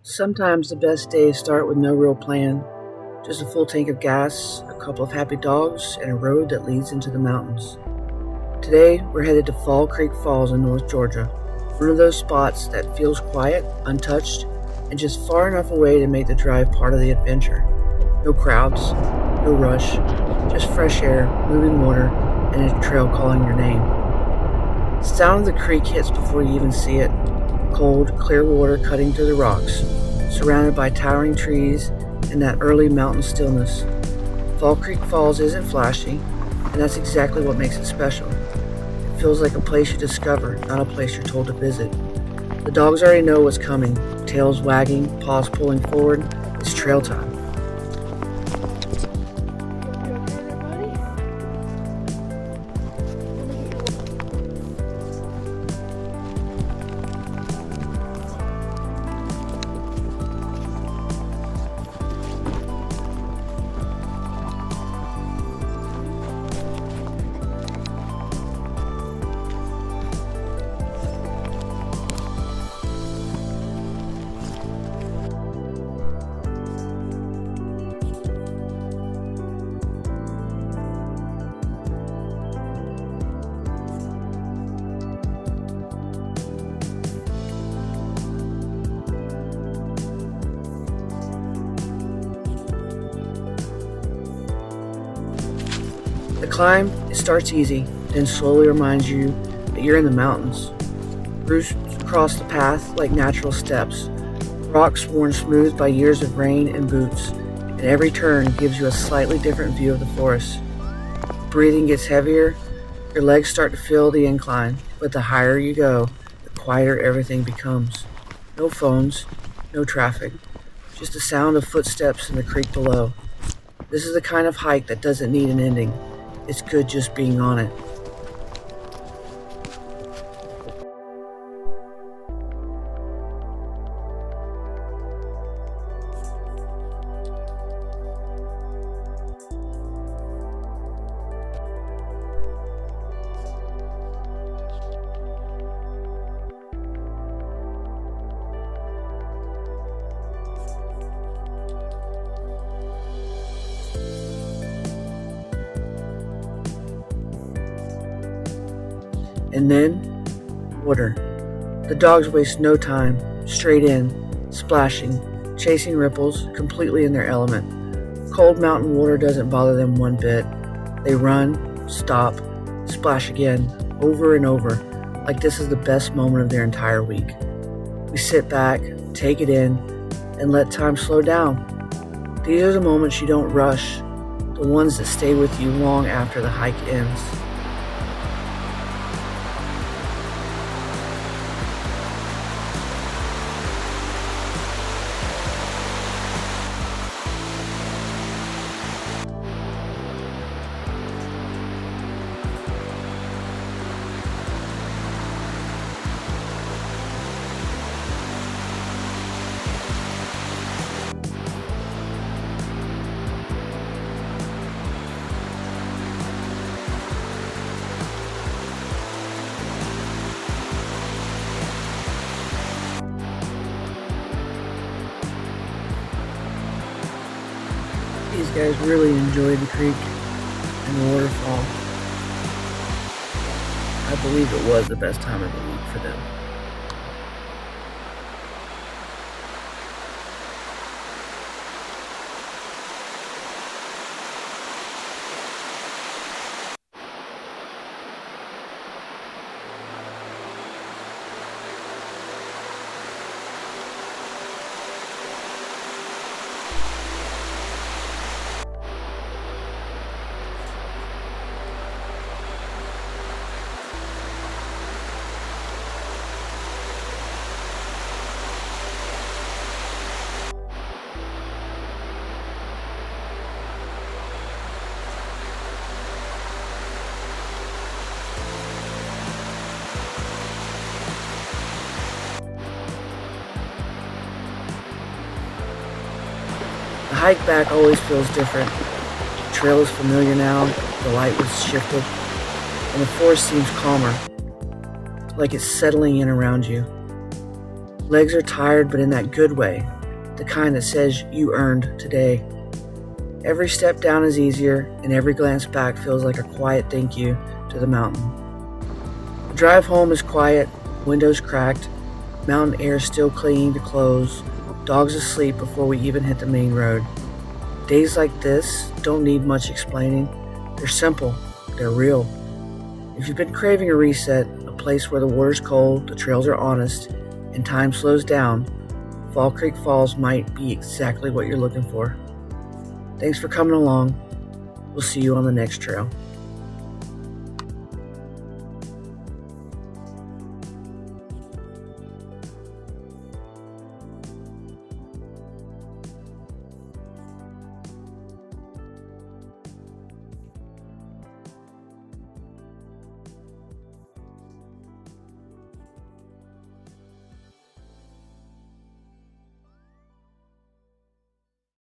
Sometimes the best days start with no real plan, just a full tank of gas, a couple of happy dogs, and a road that leads into the mountains. Today, we're headed to Fall Creek Falls in North Georgia, one of those spots that feels quiet, untouched, and just far enough away to make the drive part of the adventure. No crowds, no rush, just fresh air, moving water, and a trail calling your name. The sound of the creek hits before you even see it. Cold, clear water cutting through the rocks, surrounded by towering trees and that early mountain stillness. Fall Creek Falls isn't flashy, and that's exactly what makes it special. It feels like a place you discover, not a place you're told to visit. The dogs already know what's coming, tails wagging, paws pulling forward. It's trail time. The climb, it starts easy, then slowly reminds you that you're in the mountains. Roots cross the path like natural steps, rocks worn smooth by years of rain and boots, and every turn gives you a slightly different view of the forest. Breathing gets heavier, your legs start to feel the incline, but the higher you go, the quieter everything becomes. No phones, no traffic, just the sound of footsteps in the creek below. This is the kind of hike that doesn't need an ending. It's good just being on it. And then, water. The dogs waste no time, straight in, splashing, chasing ripples, completely in their element. Cold mountain water doesn't bother them one bit. They run, stop, splash again, over and over, like this is the best moment of their entire week. We sit back, take it in, and let time slow down. These are the moments you don't rush, the ones that stay with you long after the hike ends. These guys really enjoyed the creek and the waterfall. I believe it was the best time of the week for them. The hike back always feels different. The trail is familiar now, the light was shifted, and the forest seems calmer, like it's settling in around you. Legs are tired, but in that good way, the kind that says you earned today. Every step down is easier, and every glance back feels like a quiet thank you to the mountain. The drive home is quiet, windows cracked, mountain air still clinging to clothes, dogs asleep before we even hit the main road. Days like this don't need much explaining. They're simple, they're real. If you've been craving a reset, a place where the water's cold, the trails are honest, and time slows down, Fall Creek Falls might be exactly what you're looking for. Thanks for coming along. We'll see you on the next trail.